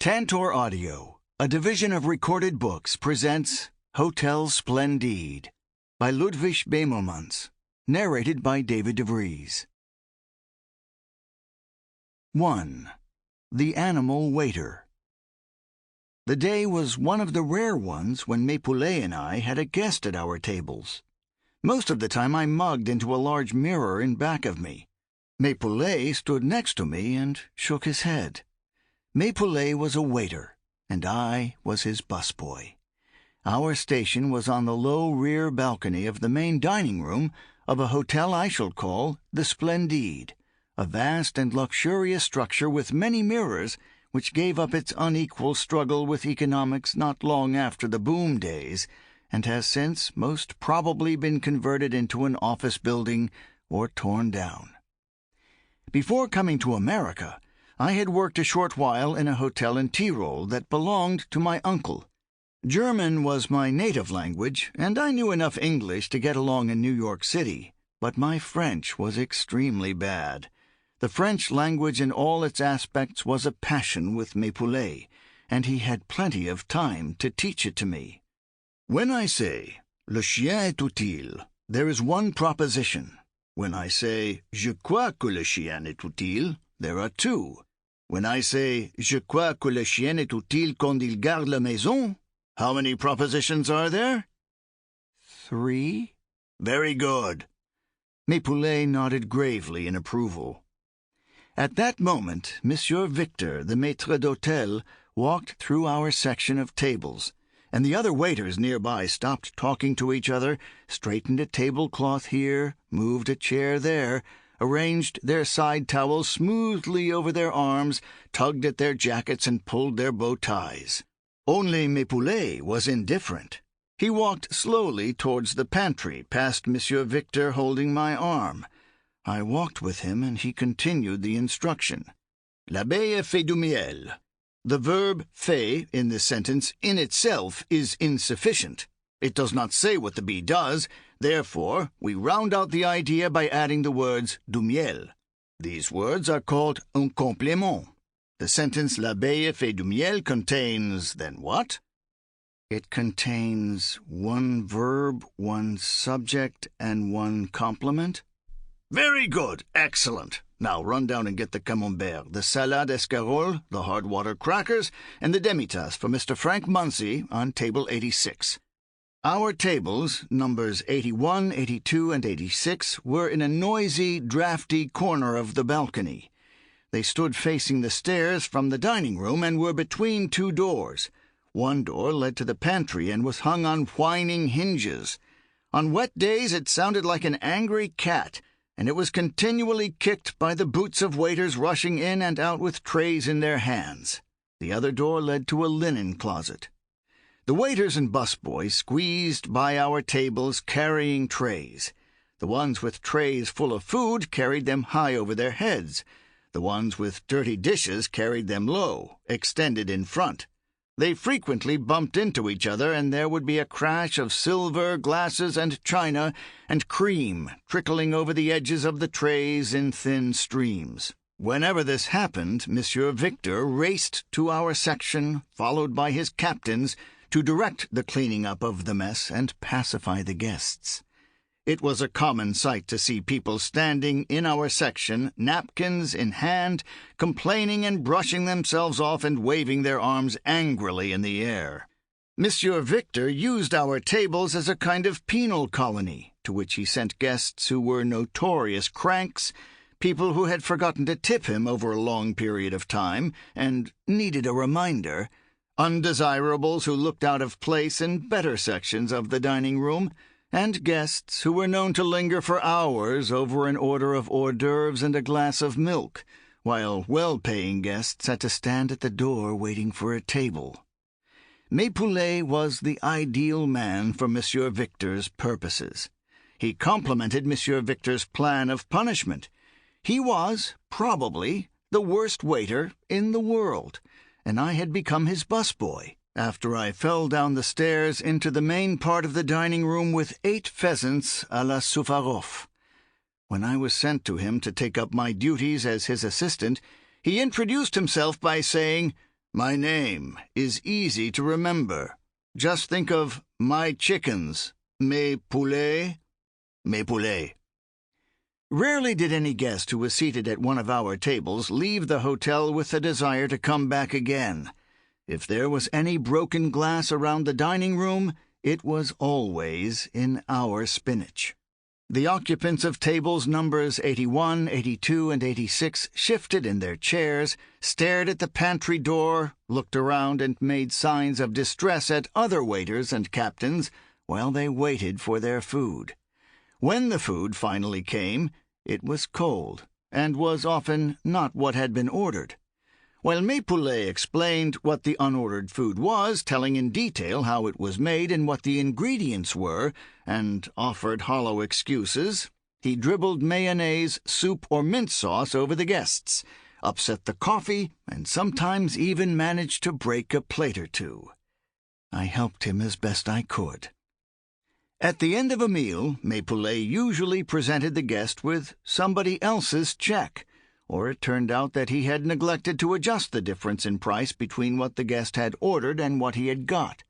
Tantor Audio, a division of Recorded Books, presents Hotel Splendide by Ludwig Bemelmans, narrated by David Vries. 1. The Animal Waiter. The day was one of the rare ones when Mépoulet and I had a guest at our tables. Most of the time I mugged into a large mirror in back of me. Mépoulet stood next to me and shook his head. Mépoulet was a waiter, and I was his busboy. Our station was on the low rear balcony of the main dining room of a hotel I shall call the Splendide, a vast and luxurious structure with many mirrors, which gave up its unequal struggle with economics not long after the boom days, and has since most probably been converted into an office building or torn down. Before coming to America, I had worked a short while in a hotel in Tyrol that belonged to my uncle. German was my native language, and I knew enough English to get along in New York City, but my French was extremely bad. The French language in all its aspects was a passion with Mépoulet, and he had plenty of time to teach it to me. When I say, "Le chien est utile," there is one proposition. When I say, "Je crois que le chien est utile," there are two. When I say, "Je crois que le chien est utile quand il garde la maison," how many propositions are there? 3. Very good. Mépoulet nodded gravely in approval. At that moment, Monsieur Victor, the maître d'hôtel, walked through our section of tables, and the other waiters nearby stopped talking to each other, straightened a tablecloth here, moved a chair there, arranged their side towels smoothly over their arms, tugged at their jackets and pulled their bow ties. Only Mépoulet was indifferent. He walked slowly towards the pantry, past Monsieur Victor holding my arm. I walked with him, and he continued the instruction. L'abeille fait du miel. The verb fait in this sentence in itself is insufficient. It does not say what the bee does. Therefore, we round out the idea by adding the words du miel. These words are called un complément. The sentence l'abeille fait du miel contains, then what? It contains one verb, one subject, and one complement. Very good, excellent. Now run down and get the camembert, the salade escarole, the hard water crackers, and the demi-tasse for Mr. Frank Munsey on table 86. Our tables, numbers 81, 82, and 86, were in a noisy, drafty corner of the balcony. They stood facing the stairs from the dining room and were between two doors. One door led to the pantry and was hung on whining hinges. On wet days it sounded like an angry cat, and it was continually kicked by the boots of waiters rushing in and out with trays in their hands. The other door led to a linen closet. The waiters and busboys squeezed by our tables carrying trays. The ones with trays full of food carried them high over their heads. The ones with dirty dishes carried them low, extended in front. They frequently bumped into each other, and there would be a crash of silver, glasses, and china, and cream trickling over the edges of the trays in thin streams. Whenever this happened, Monsieur Victor raced to our section, followed by his captains, to direct the cleaning up of the mess and pacify the guests. It was a common sight to see people standing in our section, napkins in hand, complaining and brushing themselves off and waving their arms angrily in the air. Monsieur Victor used our tables as a kind of penal colony, to which he sent guests who were notorious cranks, people who had forgotten to tip him over a long period of time and needed a reminder, undesirables who looked out of place in better sections of the dining room, and guests who were known to linger for hours over an order of hors d'oeuvres and a glass of milk, while well-paying guests had to stand at the door waiting for a table. Mépoulet was the ideal man for Monsieur Victor's purposes. He complemented Monsieur Victor's plan of punishment. He was, probably, the worst waiter in the world, and I had become his busboy, after I fell down the stairs into the main part of the dining room with 8 pheasants à la Souvaroff. When I was sent to him to take up my duties as his assistant, he introduced himself by saying, My name is easy to remember. Just think of my chickens, mes poulets, mes poulets. Rarely did any guest who was seated at one of our tables leave the hotel with the desire to come back again. If there was any broken glass around the dining room, it was always in our spinach. The occupants of tables numbers 81, 82, and 86 shifted in their chairs, stared at the pantry door, looked around, and made signs of distress at other waiters and captains while they waited for their food. When the food finally came, it was cold, and was often not what had been ordered. While mes poulets explained what the unordered food was, telling in detail how it was made and what the ingredients were, and offered hollow excuses, he dribbled mayonnaise, soup, or mint sauce over the guests, upset the coffee, and sometimes even managed to break a plate or two. I helped him as best I could. At the end of a meal, mes poulets usually presented the guest with somebody else's check, or it turned out that he had neglected to adjust the difference in price between what the guest had ordered and what he had got.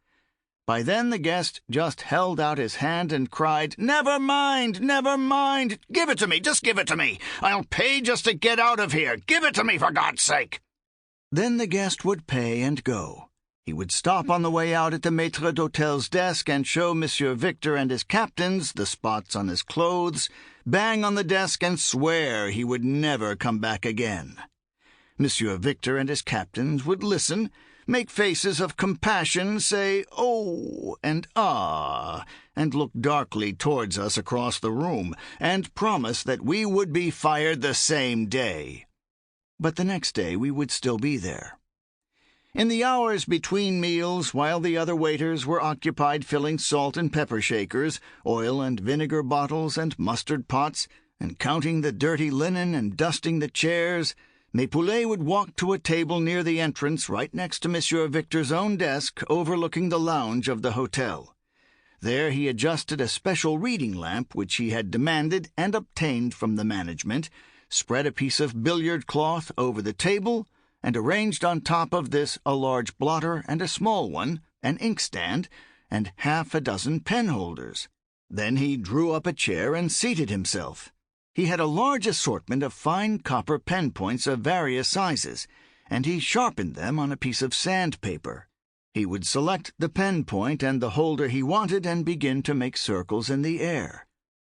By then the guest just held out his hand and cried, "Never mind, never mind! Give it to me, just give it to me! I'll pay just to get out of here! Give it to me, for God's sake!" Then the guest would pay and go. He would stop on the way out at the maître d'hôtel's desk and show Monsieur Victor and his captains the spots on his clothes, bang on the desk and swear he would never come back again. Monsieur Victor and his captains would listen, make faces of compassion, say "oh" and "ah," and look darkly towards us across the room, and promise that we would be fired the same day. But the next day we would still be there. In the hours between meals, while the other waiters were occupied filling salt and pepper shakers, oil and vinegar bottles and mustard pots, and counting the dirty linen and dusting the chairs, mes poulets would walk to a table near the entrance right next to Monsieur Victor's own desk overlooking the lounge of the hotel. There he adjusted a special reading lamp which he had demanded and obtained from the management, spread a piece of billiard cloth over the table, and arranged on top of this a large blotter and a small one, an inkstand, and half a dozen pen-holders. Then he drew up a chair and seated himself. He had a large assortment of fine copper pen points of various sizes, and he sharpened them on a piece of sandpaper. He would select the pen point and the holder he wanted and begin to make circles in the air.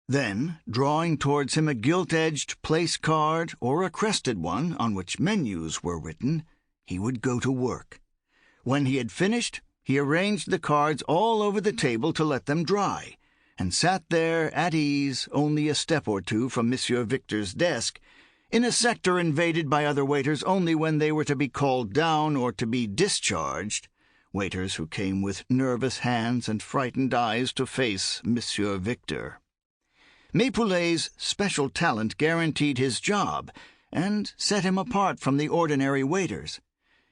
Then, drawing towards him a gilt-edged place card or a crested one on which menus were written, he would go to work. When he had finished, he arranged the cards all over the table to let them dry, and sat there at ease, only a step or two from Monsieur Victor's desk, in a sector invaded by other waiters only when they were to be called down or to be discharged, waiters who came with nervous hands and frightened eyes to face Monsieur Victor. Mes poulets' special talent guaranteed his job, and set him apart from the ordinary waiters.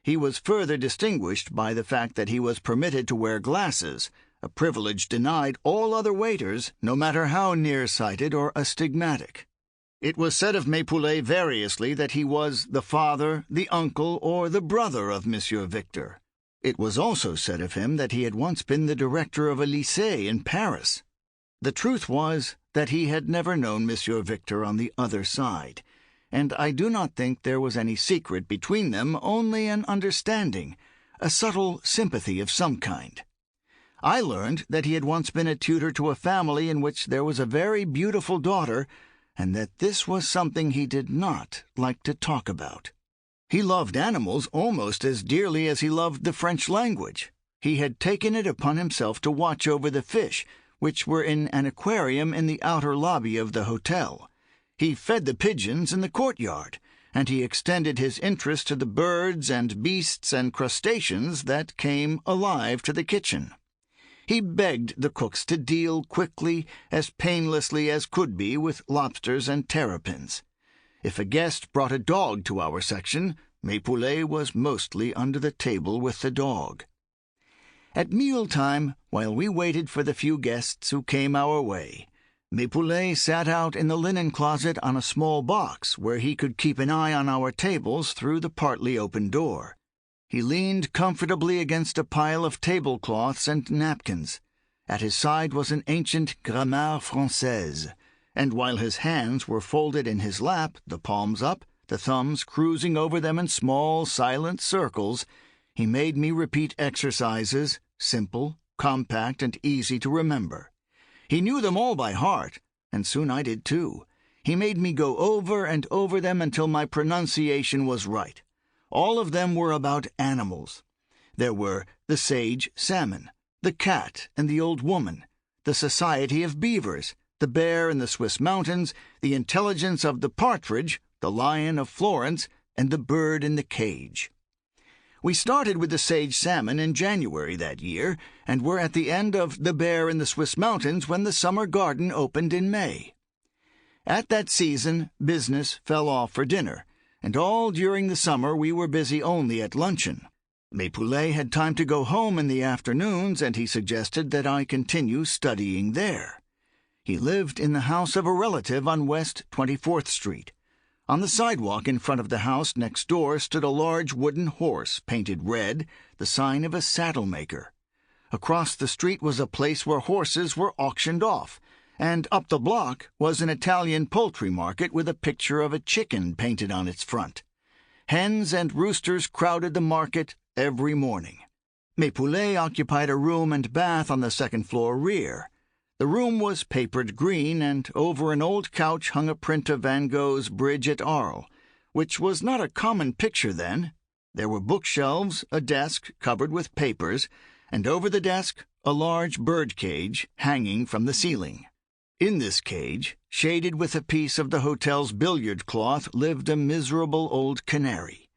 He was further distinguished by the fact that he was permitted to wear glasses, a privilege denied all other waiters, no matter how nearsighted or astigmatic. It was said of mes poulets variously that he was the father, the uncle, or the brother of Monsieur Victor. It was also said of him that he had once been the director of a lycée in Paris. The truth was that he had never known Monsieur Victor on the other side, and I do not think there was any secret between them, only an understanding, a subtle sympathy of some kind. I learned that he had once been a tutor to a family in which there was a very beautiful daughter, and that this was something he did not like to talk about. He loved animals almost as dearly as he loved the French language. He had taken it upon himself to watch over the fish, which were in an aquarium in the outer lobby of the hotel. He fed the pigeons in the courtyard, and he extended his interest to the birds and beasts and crustaceans that came alive to the kitchen. He begged the cooks to deal quickly, as painlessly as could be, with lobsters and terrapins. If a guest brought a dog to our section, mes poulets was mostly under the table with the dog. At mealtime, while we waited for the few guests who came our way, mes poulets sat out in the linen closet on a small box where he could keep an eye on our tables through the partly open door. He leaned comfortably against a pile of tablecloths and napkins. At his side was an ancient Grammaire Française, and while his hands were folded in his lap, the palms up, the thumbs cruising over them in small, silent circles, he made me repeat exercises, simple, compact, and easy to remember. He knew them all by heart, and soon I did too. He made me go over and over them until my pronunciation was right. All of them were about animals. There were the sage salmon, the cat and the old woman, the society of beavers, the bear in the Swiss mountains, the intelligence of the partridge, the lion of Florence, and the bird in the cage. We started with the sage salmon in January that year, and were at the end of the bear in the Swiss mountains when the summer garden opened in May. At that season, business fell off for dinner, and all during the summer we were busy only at luncheon. Mépoulet had time to go home in the afternoons, and he suggested that I continue studying there. He lived in the house of a relative on West 24th Street. On the sidewalk in front of the house next door stood a large wooden horse painted red, the sign of a saddle maker. Across the street was a place where horses were auctioned off, and up the block was an Italian poultry market with a picture of a chicken painted on its front. Hens and roosters crowded the market every morning. Mépoulet occupied a room and bath on the second-floor rear. The room was papered green, and over an old couch hung a print of Van Gogh's Bridge at Arles, which was not a common picture then. There were bookshelves, a desk covered with papers, and over the desk a large bird cage hanging from the ceiling. In this cage, shaded with a piece of the hotel's billiard cloth, lived a miserable old canary.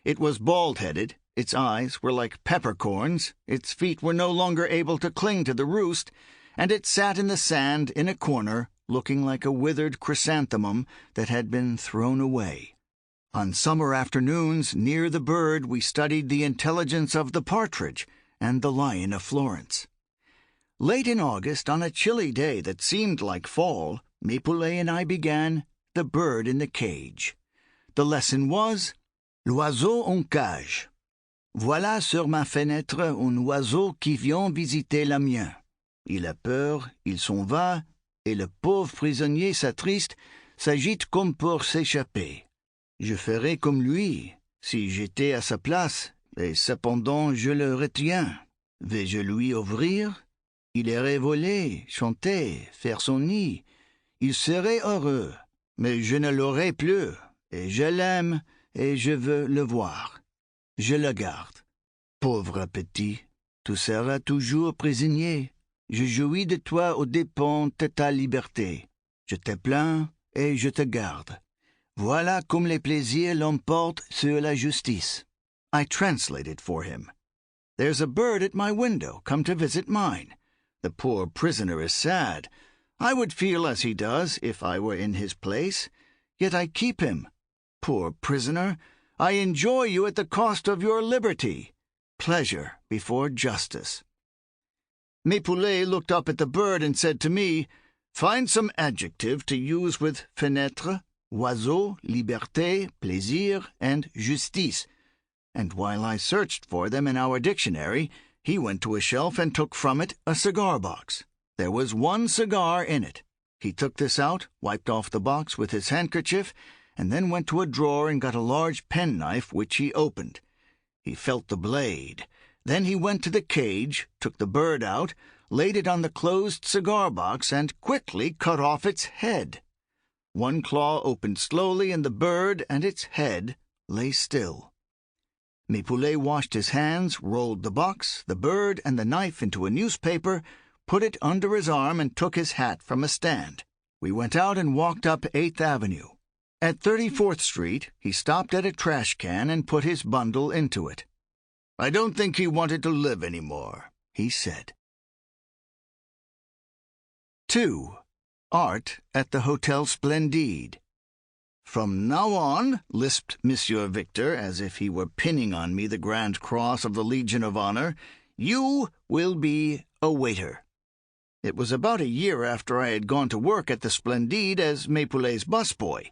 It was bald-headed, its eyes were like peppercorns, its feet were no longer able to cling to the roost, and it sat in the sand in a corner, looking like a withered chrysanthemum that had been thrown away. On summer afternoons, near the bird, we studied the intelligence of the partridge and the lion of Florence. Late in August, on a chilly day that seemed like fall, Mépoulet and I began The Bird in the Cage. The lesson was L'oiseau en cage. Voilà sur ma fenêtre un oiseau qui vient visiter la mienne. Il a peur, il s'en va, et le pauvre prisonnier s'attriste, s'agite comme pour s'échapper. Je ferais comme lui, si j'étais à sa place, et cependant je le retiens. Vais-je lui ouvrir? Il irait voler, chanter, faire son nid. Il serait heureux, mais je ne l'aurai plus, et je l'aime, et je veux le voir. Je le garde. Pauvre petit, tu seras toujours prisonnier. Je jouis de toi aux dépens de ta liberté. Je te plains et je te garde. Voilà comme les plaisirs l'emportent sur la justice. I translated for him. There's a bird at my window, come to visit mine. The poor prisoner is sad. I would feel as he does if I were in his place. Yet I keep him. Poor prisoner, I enjoy you at the cost of your liberty. Pleasure before justice. Mépoulet looked up at the bird and said to me, "Find some adjective to use with fenêtre, oiseau, liberté, plaisir, and justice." And while I searched for them in our dictionary, he went to a shelf and took from it a cigar box. There was one cigar in it. He took this out, wiped off the box with his handkerchief, and then went to a drawer and got a large penknife which he opened. He felt the blade. Then he went to the cage, took the bird out, laid it on the closed cigar box, and quickly cut off its head. One claw opened slowly, and the bird and its head lay still. Mépoulet washed his hands, rolled the box, the bird, and the knife into a newspaper, put it under his arm, and took his hat from a stand. We went out and walked up 8th Avenue. At 34th Street, he stopped at a trash can and put his bundle into it. "I don't think he wanted to live any more," he said. 2. Art at the Hotel Splendide. "From now on," lisped Monsieur Victor, as if he were pinning on me the Grand Cross of the Legion of Honor, "you will be a waiter." It was about a year after I had gone to work at the Splendide as Mépoulet's busboy,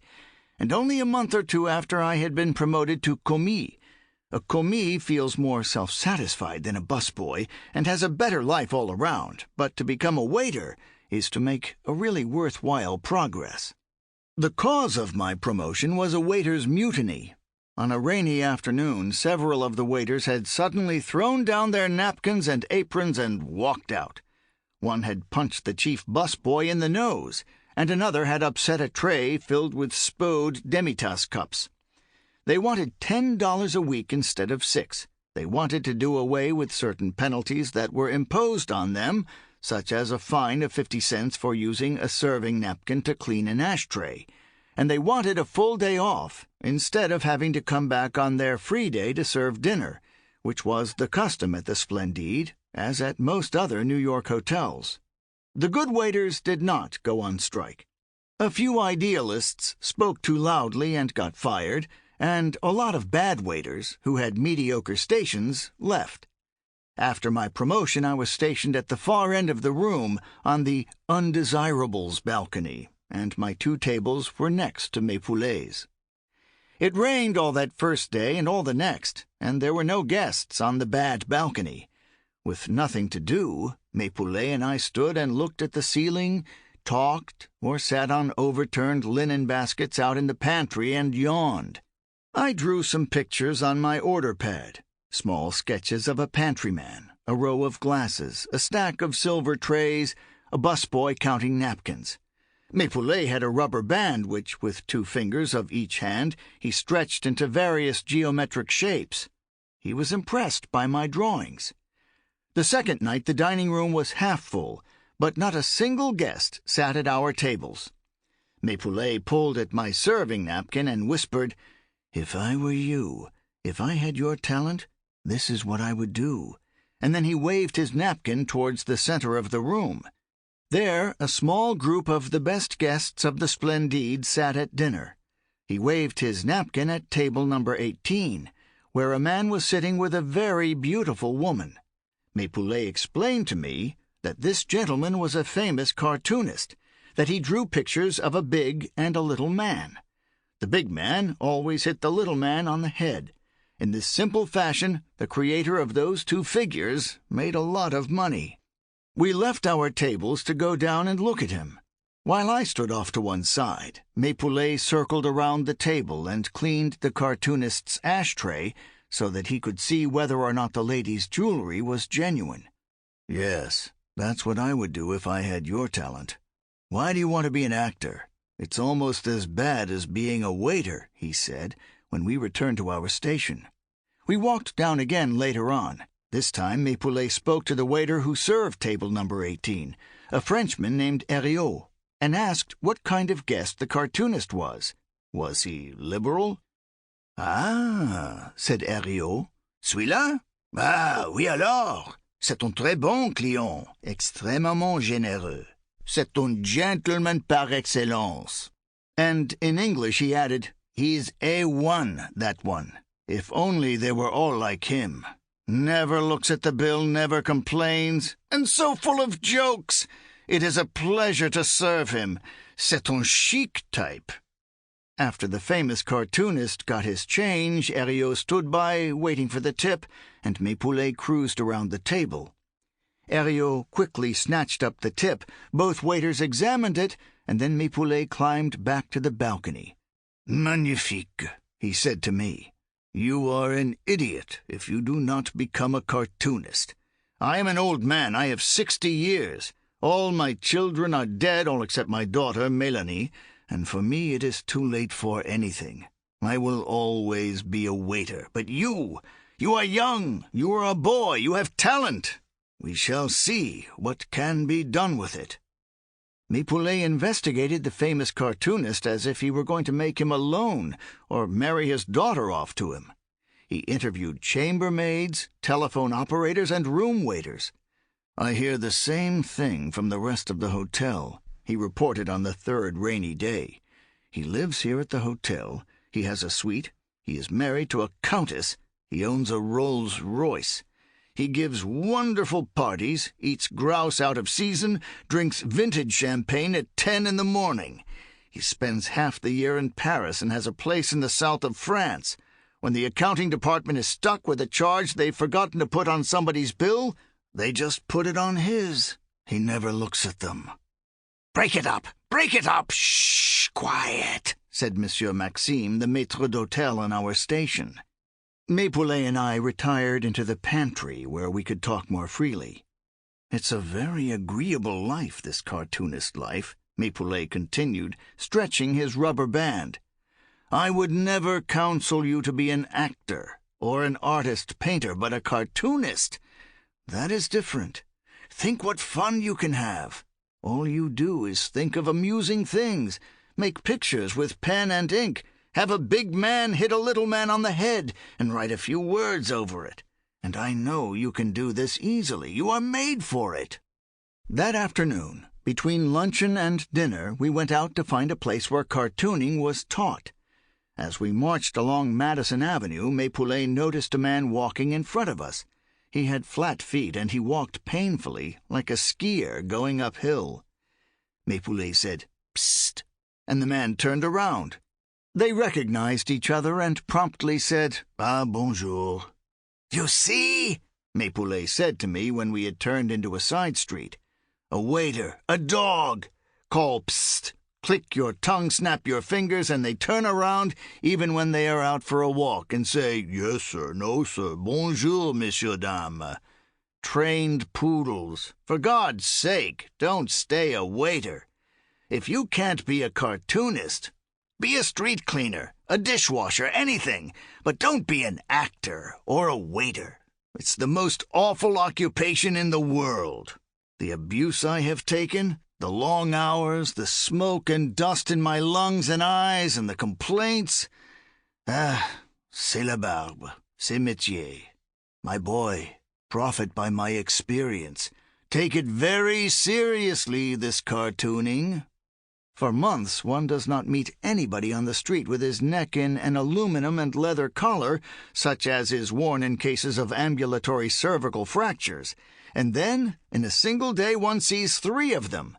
and only a month or two after I had been promoted to commis. A commis feels more self-satisfied than a busboy and has a better life all around, but to become a waiter is to make a really worthwhile progress. The cause of my promotion was a waiter's mutiny. On a rainy afternoon, several of the waiters had suddenly thrown down their napkins and aprons and walked out. One had punched the chief busboy in the nose, and another had upset a tray filled with spode demitasse cups. They wanted $10 a week instead of $6. They wanted to do away with certain penalties that were imposed on them, such as a fine of 50 cents for using a serving napkin to clean an ashtray, and they wanted a full day off instead of having to come back on their free day to serve dinner, which was the custom at the Splendide, as at most other New York hotels. The good waiters did not go on strike. A few idealists spoke too loudly and got fired, and a lot of bad waiters, who had mediocre stations, left. After my promotion, I was stationed at the far end of the room on the undesirables balcony, and my 2 tables were next to Mépoulé's. It rained all that first day and all the next, and there were no guests on the bad balcony. With nothing to do, Mépoulet and I stood and looked at the ceiling, talked, or sat on overturned linen baskets out in the pantry and yawned. I drew some pictures on my order pad, small sketches of a pantryman, a row of glasses, a stack of silver trays, a busboy counting napkins. Mépoulet had a rubber band which, with 2 fingers of each hand, he stretched into various geometric shapes. He was impressed by my drawings. The second night the dining room was half full, but not a single guest sat at our tables. Mépoulet pulled at my serving napkin and whispered, "If I were you, if I had your talent, this is what I would do." And then he waved his napkin towards the center of the room. There, a small group of the best guests of the Splendide sat at dinner. He waved his napkin at table number 18, where a man was sitting with a very beautiful woman. Mépoulet explained to me that this gentleman was a famous cartoonist, that he drew pictures of a big and a little man. The big man always hit the little man on the head. In this simple fashion, the creator of those 2 figures made a lot of money. We left our tables to go down and look at him. While I stood off to one side, Mépoulet circled around the table and cleaned the cartoonist's ashtray so that he could see whether or not the lady's jewelry was genuine. "Yes, that's what I would do if I had your talent. Why do you want to be an actor? It's almost as bad as being a waiter," he said, when we returned to our station. We walked down again later on. This time Mépoulet spoke to the waiter who served table number 18, a Frenchman named Herriot, and asked what kind of guest the cartoonist was. Was he liberal? "Ah," said Herriot. "Celui-là? Ah, oui alors. C'est un très bon client, extrêmement généreux. C'est un gentleman par excellence." And in English he added, "He's A1, that one. If only they were all like him. Never looks at the bill, never complains, and so full of jokes. It is a pleasure to serve him. C'est un chic type." After the famous cartoonist got his change, Herriot stood by, waiting for the tip, and Mépoulet cruised around the table. Herriot quickly snatched up the tip. Both waiters examined it, and then Mépoulet climbed back to the balcony. "Magnifique," he said to me. "You are an idiot if you do not become a cartoonist. I am an old man. I have 60 years. All my children are dead, all except my daughter, Mélanie, and for me it is too late for anything. I will always be a waiter. But you are young. You are a boy. You have talent. We shall see what can be done with it." Mépoulet investigated the famous cartoonist as if he were going to make him a loan or marry his daughter off to him. He interviewed chambermaids, telephone operators, and room waiters. "I hear the same thing from the rest of the hotel," he reported on the 3rd rainy day. "He lives here at the hotel. He has a suite. He is married to a countess. He owns a Rolls-Royce. He gives wonderful parties, eats grouse out of season, drinks vintage champagne at 10 in the morning. He spends half the year in Paris and has a place in the south of France. When the accounting department is stuck with a charge they've forgotten to put on somebody's bill, they just put it on his. He never looks at them. "Break it up! Break it up! Shh! Quiet!" said Monsieur Maxime, the maître d'hôtel on our station. Mapoulet and I retired into the pantry where we could talk more freely. "It's a very agreeable life, this cartoonist life," Mapoulet continued, stretching his rubber band. "I would never counsel you to be an actor or an artist-painter, but a cartoonist. That is different. Think what fun you can have. All you do is think of amusing things, make pictures with pen and ink, have a big man hit a little man on the head, and write a few words over it. And I know you can do this easily. You are made for it." That afternoon, between luncheon and dinner, we went out to find a place where cartooning was taught. As we marched along Madison Avenue, Mapoulet noticed a man walking in front of us. He had flat feet, and he walked painfully, like a skier going uphill. Mapoulet said, "Psst," and the man turned around. They recognized each other and promptly said, "Ah, bonjour." "You see," Mapoulet said to me when we had turned into a side street. "A waiter, a dog. Call psst, click your tongue, snap your fingers, and they turn around even when they are out for a walk and say, 'Yes, sir, no, sir, bonjour, monsieur, dame.' Trained poodles. For God's sake, don't stay a waiter. If you can't be a cartoonist, be a street cleaner, a dishwasher, anything, but don't be an actor or a waiter. It's the most awful occupation in the world. The abuse I have taken, the long hours, the smoke and dust in my lungs and eyes, and the complaints. C'est la barbe, c'est métier. My boy, profit by my experience. Take it very seriously, this cartooning." For months one does not meet anybody on the street with his neck in an aluminum and leather collar, such as is worn in cases of ambulatory cervical fractures, and then, in a single day, one sees 3 of them.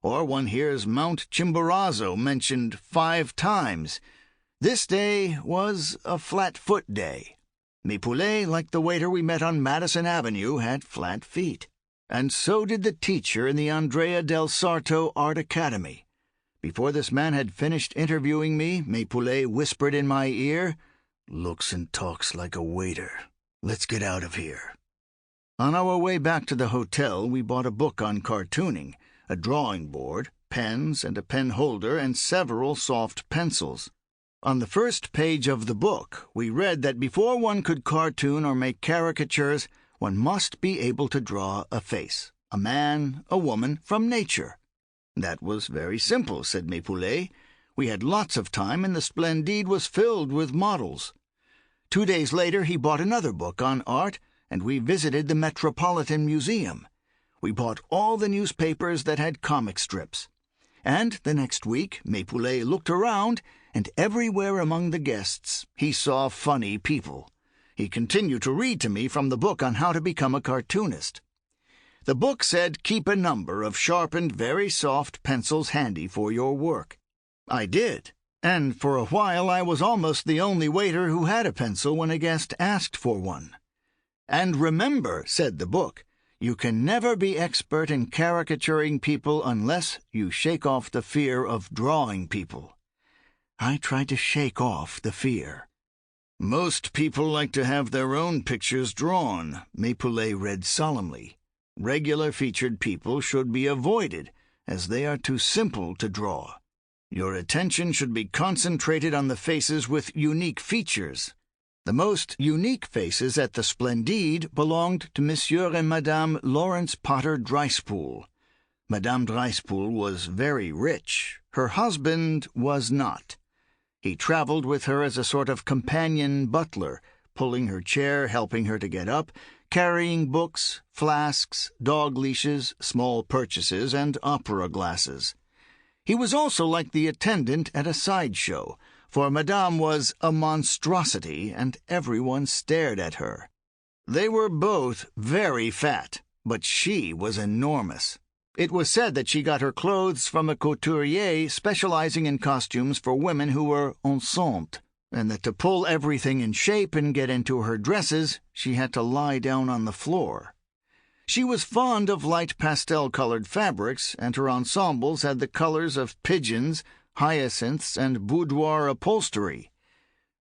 Or one hears Mount Chimborazo mentioned 5 times. This day was a flat-foot day. Mapoulet, like the waiter we met on Madison Avenue, had flat feet. And so did the teacher in the Andrea del Sarto Art Academy. Before this man had finished interviewing me, Mapoulet whispered in my ear, "Looks and talks like a waiter. Let's get out of here." On our way back to the hotel, we bought a book on cartooning, a drawing board, pens and a pen holder, and several soft pencils. On the first page of the book, we read that before one could cartoon or make caricatures, one must be able to draw a face, a man, a woman, from nature. That was very simple, said Mapoulet. We had lots of time, and the Splendide was filled with models. 2 days later he bought another book on art, and we visited the Metropolitan Museum. We bought all the newspapers that had comic strips. And the next week Mapoulet looked around, and everywhere among the guests he saw funny people. He continued to read to me from the book on how to become a cartoonist. The book said keep a number of sharpened, very soft pencils handy for your work. I did, and for a while I was almost the only waiter who had a pencil when a guest asked for one. And remember, said the book, you can never be expert in caricaturing people unless you shake off the fear of drawing people. I tried to shake off the fear. Most people like to have their own pictures drawn, Mapoulet read solemnly. Regular featured people should be avoided, as they are too simple to draw. Your attention should be concentrated on the faces with unique features. The most unique faces at the Splendide belonged to Monsieur and Madame Lawrence Potter Dreispool. Madame Dreispool was very rich. Her husband was not. He traveled with her as a sort of companion butler, pulling her chair, helping her to get up, carrying books, flasks, dog leashes, small purchases, and opera glasses. He was also like the attendant at a sideshow, for Madame was a monstrosity, and everyone stared at her. They were both very fat, but she was enormous. It was said that she got her clothes from a couturier specializing in costumes for women who were enceintes, and that to pull everything in shape and get into her dresses, she had to lie down on the floor. She was fond of light pastel-colored fabrics, and her ensembles had the colors of pigeons, hyacinths, and boudoir upholstery.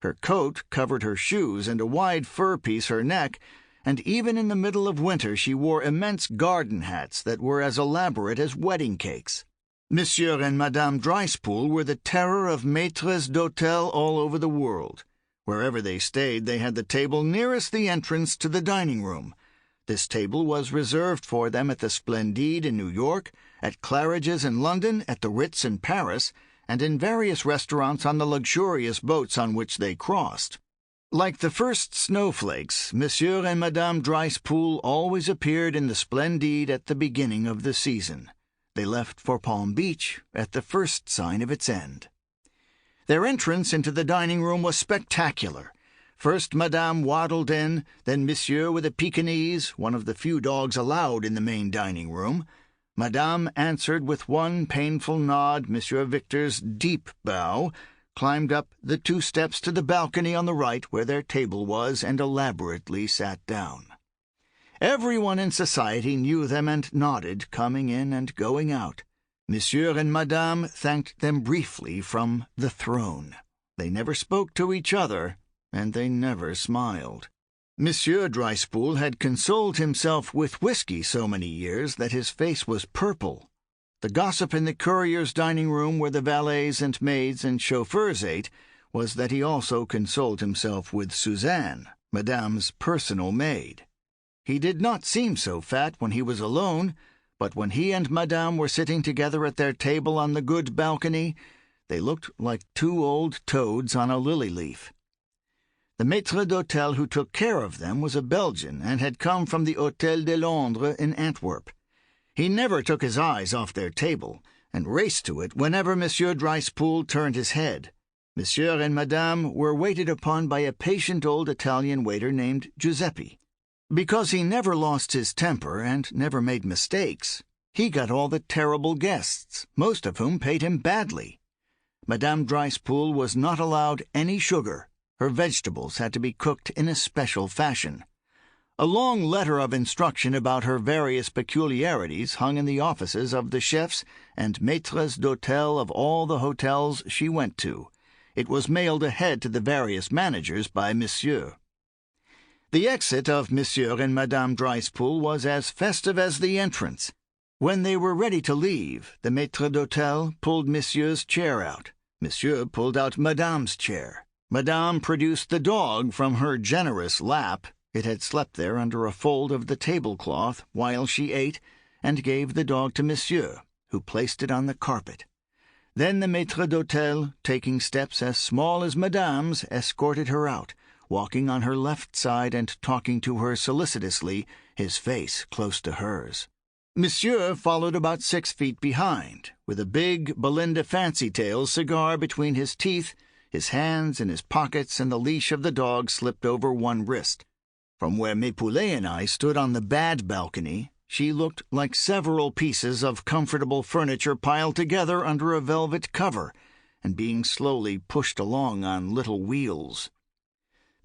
Her coat covered her shoes and a wide fur piece her neck, and even in the middle of winter she wore immense garden hats that were as elaborate as wedding cakes. Monsieur and Madame Dreispool were the terror of maîtres d'hôtel all over the world. Wherever they stayed, they had the table nearest the entrance to the dining room. This table was reserved for them at the Splendide in New York, at Claridge's in London, at the Ritz in Paris, and in various restaurants on the luxurious boats on which they crossed. Like the first snowflakes, Monsieur and Madame Dreispool always appeared in the Splendide at the beginning of the season. They left for Palm Beach at the first sign of its end. Their entrance into the dining room was spectacular. First Madame waddled in, then Monsieur with a Pekingese, one of the few dogs allowed in the main dining room. Madame answered with one painful nod Monsieur Victor's deep bow, climbed up the 2 steps to the balcony on the right where their table was, and elaborately sat down. Everyone in society knew them and nodded, coming in and going out. Monsieur and Madame thanked them briefly from the throne. They never spoke to each other, and they never smiled. Monsieur Dreispool had consoled himself with whiskey so many years that his face was purple. The gossip in the courier's dining room, where the valets and maids and chauffeurs ate, was that he also consoled himself with Suzanne, Madame's personal maid. He did not seem so fat when he was alone, but when he and Madame were sitting together at their table on the good balcony, they looked like 2 old toads on a lily leaf. The maître d'hôtel who took care of them was a Belgian and had come from the Hôtel de Londres in Antwerp. He never took his eyes off their table, and raced to it whenever Monsieur Dreispool turned his head. Monsieur and Madame were waited upon by a patient old Italian waiter named Giuseppe. Because he never lost his temper and never made mistakes, he got all the terrible guests, most of whom paid him badly. Madame Dreispool was not allowed any sugar. Her vegetables had to be cooked in a special fashion. A long letter of instruction about her various peculiarities hung in the offices of the chefs and maîtres d'hôtel of all the hotels she went to. It was mailed ahead to the various managers by Monsieur. The exit of Monsieur and Madame Dreispool was as festive as the entrance. When they were ready to leave, the maître d'hôtel pulled Monsieur's chair out. Monsieur pulled out Madame's chair. Madame produced the dog from her generous lap. It had slept there under a fold of the tablecloth while she ate, and gave the dog to Monsieur, who placed it on the carpet. Then the maître d'hôtel, taking steps as small as Madame's, escorted her out, walking on her left side and talking to her solicitously, his face close to hers. Monsieur followed about 6 feet behind, with a big Belinda Fancytails cigar between his teeth, his hands in his pockets, and the leash of the dog slipped over one wrist. From where Mépoulet and I stood on the bad balcony, she looked like several pieces of comfortable furniture piled together under a velvet cover, and being slowly pushed along on little wheels.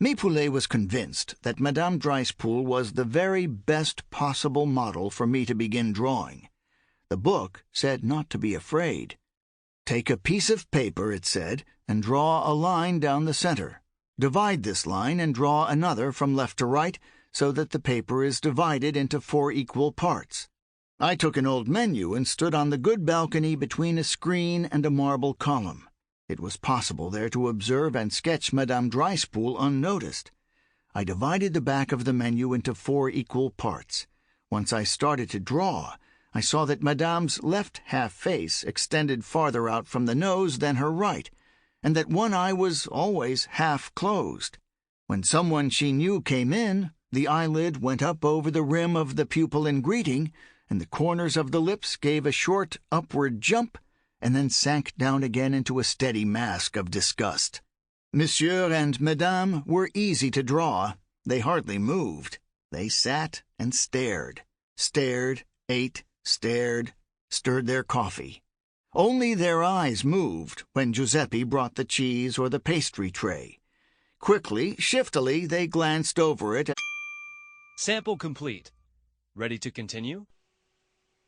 Mépoulet was convinced that Madame Dreispool was the very best possible model for me to begin drawing. The book said not to be afraid. Take a piece of paper, it said, and draw a line down the center. Divide this line and draw another from left to right, so that the paper is divided into 4 equal parts. I took an old menu and stood on the good balcony between a screen and a marble column. It was possible there to observe and sketch Madame Dreispool unnoticed. I divided the back of the menu into 4 equal parts. Once I started to draw, I saw that Madame's left half-face extended farther out from the nose than her right, and that one eye was always half-closed. When someone she knew came in, the eyelid went up over the rim of the pupil in greeting, and the corners of the lips gave a short upward jump, and then sank down again into a steady mask of disgust. Monsieur and Madame were easy to draw. They hardly moved. They sat and stared, ate, stared, stirred their coffee. Only their eyes moved when Giuseppe brought the cheese or the pastry tray. Quickly, shiftily, they glanced over it. Sample complete. Ready to continue?